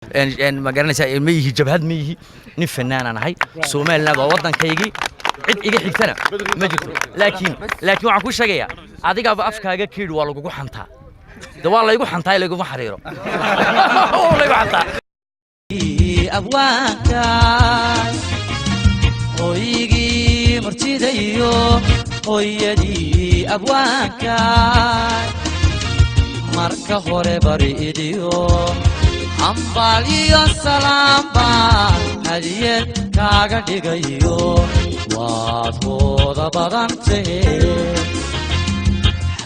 إن ما قرنا سا ميه جبهد ميه نفنان أنا هاي سومال لا وطن كيجي عد إيجي حكتنا ما جرت لكن وعكوش شقيا عادي قاب أفكار كيد والله جو حنتا ده والله يجو حنتا يلا يجو حريرو والله يجو حنتا أبواك ويجي مرتديو ويدي أبواك marka hore bari idiyo ambaliyo salamba hadiyad kaaga dhigayo waad hooda badante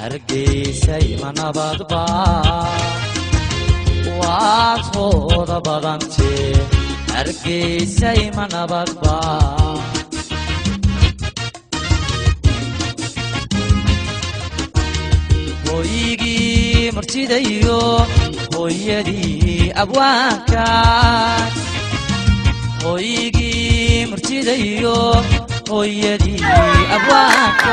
hargeysay manabadba waad hooda badante hargeysay manabadba ويجي مرتديو ويدي أبواك ويجي مرتديو ويدي أبواك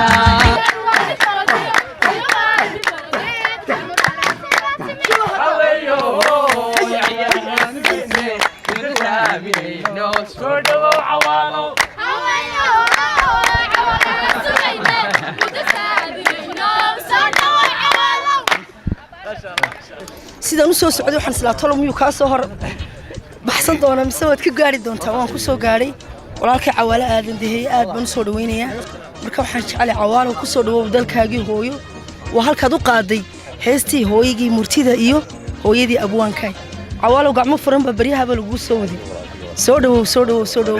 sidaan u soo socday waxaan isla tolo miyuu ka soo hor baxsan doona mise waad ka gaari doontaa waan ku soo gaaray walaalkay Cawaale aadan dehay aad baan soo dhaweynayaa marka waxaan jecelahay Cawaale ku soo dhawow dalkaagii hooyo waa halkaad u qaaday heestii hooyigii murtida iyo hooyadii abwaankay Cawaale gacmo furan ba baryaha lagu soo waday soo dhawow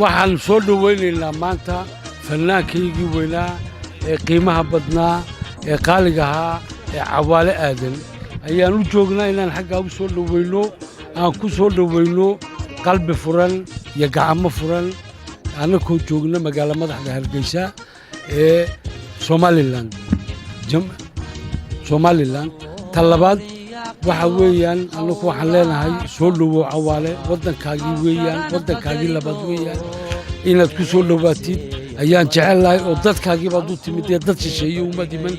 waxaan soo dhaweynaynaa maanta fannaankii weynaa ee qiimaha badnaa ee qaaliga ahaa Cawaale aadan ayaan u joognaa inaan xagga u soo dhaweyno aan ku soo dhaweyno qalbi furan iyo gacmo furan anagoo joogna magaalo madaxda Hargeysa ee Somaliland talabaad waxa weeyaan anagu waxaan leenahay soo dhawow Cawaale waddankaagii labaad weeyaan inaad ku soo dhawaatid ayaan jecelahay oo dadkaagii baad u timid ee dad shisheeye uma diman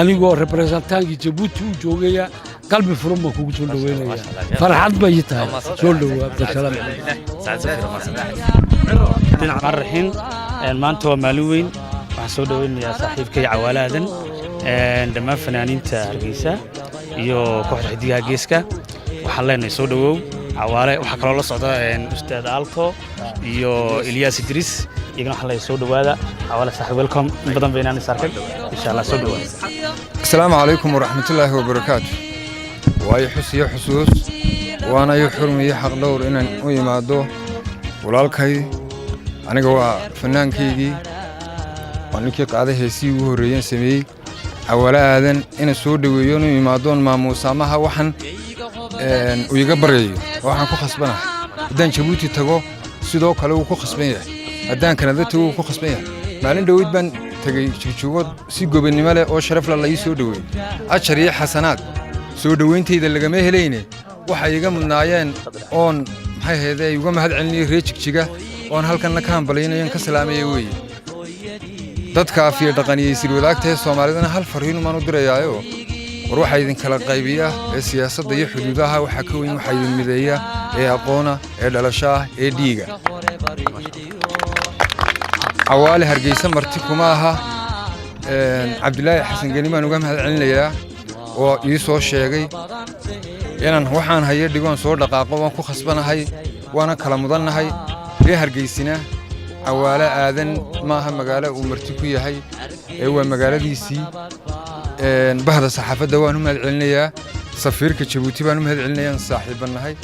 anigoo representaanki Djibouti u joogaya qalbi furan ma kugu soo dhaweynaya farxad bay tahay soo dhawaad salaam dhinaca marxin maanta waa maalin weyn waxaan soo dhaweynayaa saaxiibkay Cawaale aadan dhammaan fanaaniinta Hargeysa iyo kooxda xidigaha geeska waxaan leenahay soo dhawow Cawaale waxa kale oo la socda ustaad Alto iyo Ilyas Idris igana waxa la soo dhawaada Cawaale saaxiib welcome badan baynaan isarkay insha Allah soo dhawaad السلام عليكم ورحمة الله وبركاته واي حسي حسوس وانا يحرمي حق دور ان يمادو ولالكاي انا جوا فنان كيجي وانا كي قاعده هيسي و هوريين سمي Cawaale aadan in soo dhaweeyo yimaadon maamuusamaha waxan u iga bareeyo waxaan ku khasbanahay hadaan Djibouti tago sidoo kale uu ku khasban yahay hadaan Canada tago uu ku khasban yahay maalin dhaweyd baan tagay joogo si gobonimo leh oo sharaf la soo dhaweey ajar iyo xasanaad soo dhaweynteeda lagama helayne waxa iga mudnaayeen oon maxay heeday uga mahad celinay reejigjiga oon halkan la kaambalaynayn ka salaameeyay weey dadka afiya dhaqaniye sir wadaagta Soomaalidana hal fariin ma u dirayaayo war waxa idin kala qaybiya ee siyaasadda iyo xuduudaha waxa ka weyn waxa idin mideeya ee aqoona ee dhalashaha ee dhiiga Cawaale Hargeysa marti kuma aha Cabdullaahi Xasan Ganimaan uga mahad celinayaa oo ii soo sheegay inaan waxaan hayo dhigoon soo dhaqaaqo waan ku khasbanahay waana kala mudanahay ee Hargeysina Cawaale aadan maaha magaalo uu marti ku yahay ee waa magaaladiisii bahda saxaafadda waan u mahad celinayaa safiirka Djibouti baan u mahad celinayaa saaxiibanahay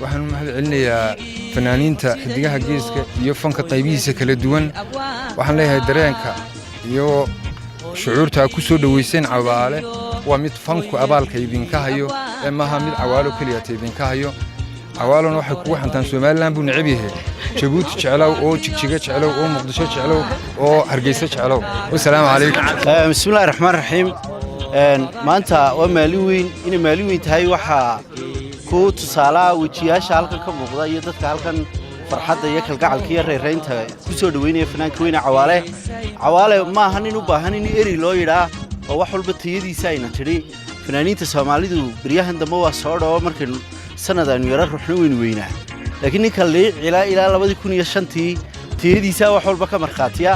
waxaan u mahad celinayaa fanaaniinta xidigaha geeska iyo fanka qaybihiisa kala duwan waxaan leeyahay dareenka iyo shucuurta ku soo dhaweyseen Cawaale waa mid fanku abaalka idinka hayo ee maaha mid Cawaale kaliya idinka hayo Cawaalena waxay kugu xantaan Somaliland buu necab yahay Djibouti jeclow oo jigjiga jeclow oo Muqdisho jeclow oo Hargeysa jeclow wassalaamu calaykum bismillaahir rahmaanir rahiim maanta waa maalin weyn tahay waxa ku tusaala wajiyaasha halkan ka muuqda iyo dadka halkan farxadda iyo kalgacalka iyo reereynta ku soo dhaweynaya fanaanka weyn Cawaale ma ahan in u baahan in eri loo yiraahdo oo wax walba tayadiisa ayna tiri fanaaniinta Soomaalidu bariyahan dambe waa soo dhawo markii sanadan yara ruuxna weynaa laakiin ninka ilaa 2005 tiyadiisa wax walba ka marxaatiya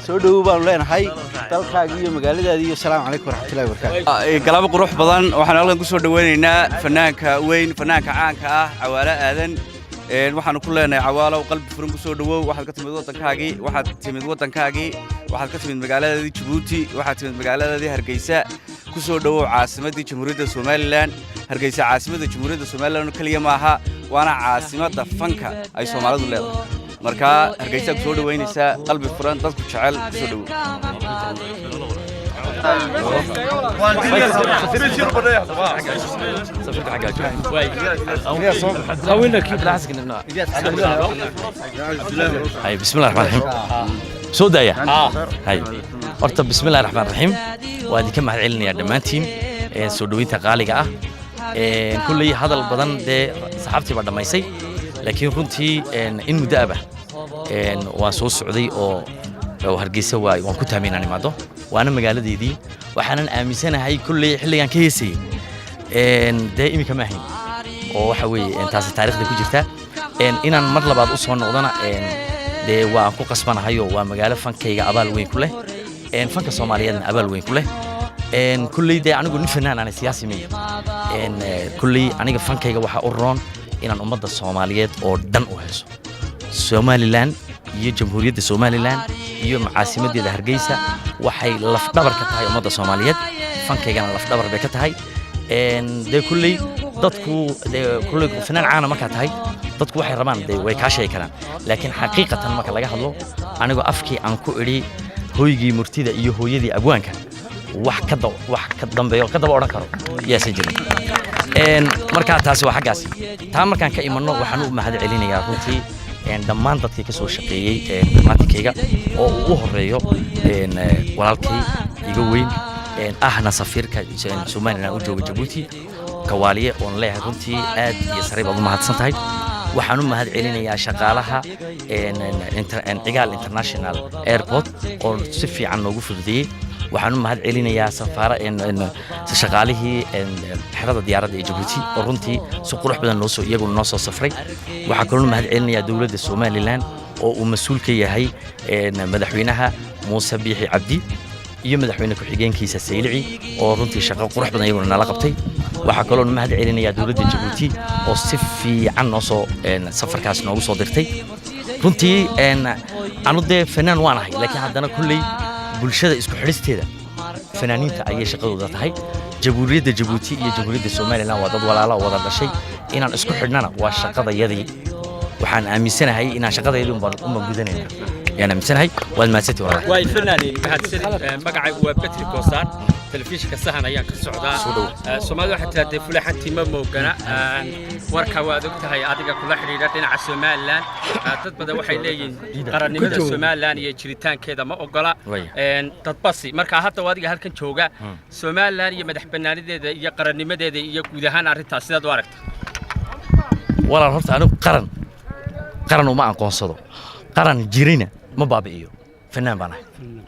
soo dhawo baan leenahay dalkaaga iyo magaaladaada iyo salaamu calaykum waraxmatullaahi wabarakaatuh galaba qurux badan waxaan halkan ku soo dhaweynaynaa fanaanka weyn fanaanka caanka ah Cawaale Aadan waxaan ku leenahay Cawaalo qalbi furan ku soo dhawow waxaad ka timid wadankaagii waxaad ka timid magaaladaadii Djibouti waxaad timid magaaladaadii Hargeysa ku soo dhawow caasimadii Jamhuuriyadda Soomaaliland Hargeysa caasimadda Jamhuuriyadda Soomaaliland kaliya ma aha waana caasimadda fanka ay Soomaalidu leedahay marka Hargeysa ku soo dhaweynaysa qalbi furan dadku jecel ku soo dhawow هاي بسم الله الرحمن الرحيم سودايا هاي horta بسم الله الرحمن الرحيم وادي كم هالعلني يا دمانتين سودوين تقاليقة كل هذا البدن ده صحابتي بعد ما يصير لكن كنتي إن مدابة وصوص سعودي أو هرجيسة وأنا كنت همين أنا معده وأنا مقالة دي وحنا أمسنا هاي كل حلي كان كيسي دائما كما هي وحوي أنت هذا التاريخ ده كجرته إن المرة بعد أسبوع نقضنا ده وأكو قسمنا هايو ومقالة فن كي أبال وين كله فن كصوماليات أبال وين كله كل ده أنا قلنا فنان أنا سياسي مين كل أنا فن كي وح أورون إن الأمة الصوماليات أو دن أوهسو Somaliland iyo Jamhuuriyadda Somaliland iyo caasimadda Hargeysa waxay laf dhabar ka tahay ummadda Soomaaliyeed fankeygana laf dhabar bay ka tahay kulli dadku kulli fanaan caana marka tahay dadku waxay rabaan way ka sheey karaan laakiin xaqiiqatan marka laga hadlo anigu afkii aan ku iri hooygii murtida iyo hooyadii abwaanka wax ka dambeeyo ka daba oran karo yaasay jirin marka taasi waa xagaas taa markaan ka imanno waxaan u mahad celinayaa runtii dhammaan dadkii ka soo shaqeeyay maatikayga oo uu horeeyo walaalkay iga weyn ahna safiirka Soomaaliland u jooga Djibouti Kawaaliye oo leeyahay runtii aad iyo sare baad u mahadsan tahay waxaan u mahad celinayaa shaqaalaha Cigaal International Airport oo si fiican noogu fududeeyay waxaan u mahad celinayaa shaqaalihii xerada diyaaradda ee Djibouti oo runtii si qurux badan noo soo safray waxaa kaloo mahad celinayaa dawladda Somaliland oo uu mas'uul ka yahay madaxweynaha Muuse Biixi Cabdi iyo madaxweyne ku-xigeenkiisa Saylici oo runtii shaqo qurux badan iyaguna nala qabtay waxaa kaloo mahad celinayaa dawladda Djibouti oo si fiican noo soo safarkaas noogu soo dirtay runtii anu dee fanaan waan ahay laakiin haddana kulley bulshada isku xiristeeda fanaaniinta ayay shaqadooda tahay Jamhuuriyadda Djibouti iyo Jamhuuriyadda Somaliland waa dad walaalo wada dhashay inaan isku xidhnana waa shaqadayadii waxaan aaminsanahay inaan shaqadayadii uma gudanayna يعني مسنهاي والماسيتي والله واي فنانين بهاتسن مقعي وبتري كوسان تلفزيون كسهن أيام كالسعودة سومالي واحد تلاقي فلاحة تيمم موجنا وركا وادقتها هي أديك كل حريرتنا على سومالان تبدأ واحد لين قرن من سومالان يجريتان كذا ما أقوله تطبسي مركا حتى واديك هالكن شوجا سومالان يمدح بناني ده يقرن من ده يكودهان عرفت تأثير دوارك والله هرت أنا قرن وما أنقصده قرن جيرنا ما بابيو فنان بنا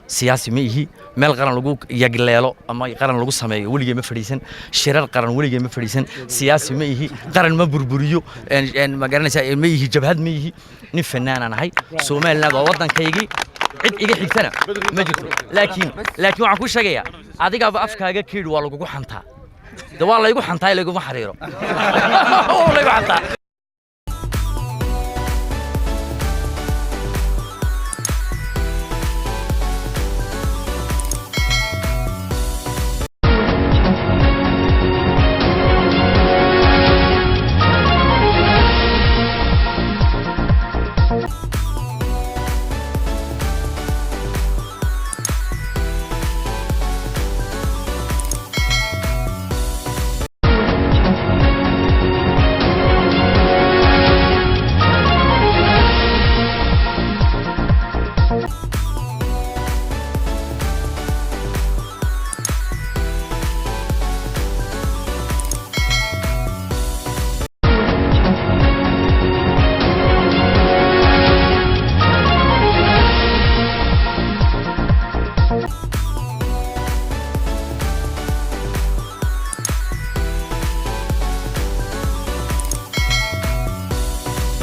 سياسي ميه مال قرن لجوك يجلله أما قرن لجوك سماي ولي ما فريسن شرار قرن ولي ما فريسن سياسي ميه قرن ما بربريو إن ما قرن سا ميه جبهة ميه نفنان أنا هاي سومال نبا وطن كيجي عد إيجي حكتنا ما جرت لكن وعكو شجية عادي قاب أفكار كيلو ولا جو حنتا ده والله يجو حنتا يلا يجو محريرو والله يجو حنتا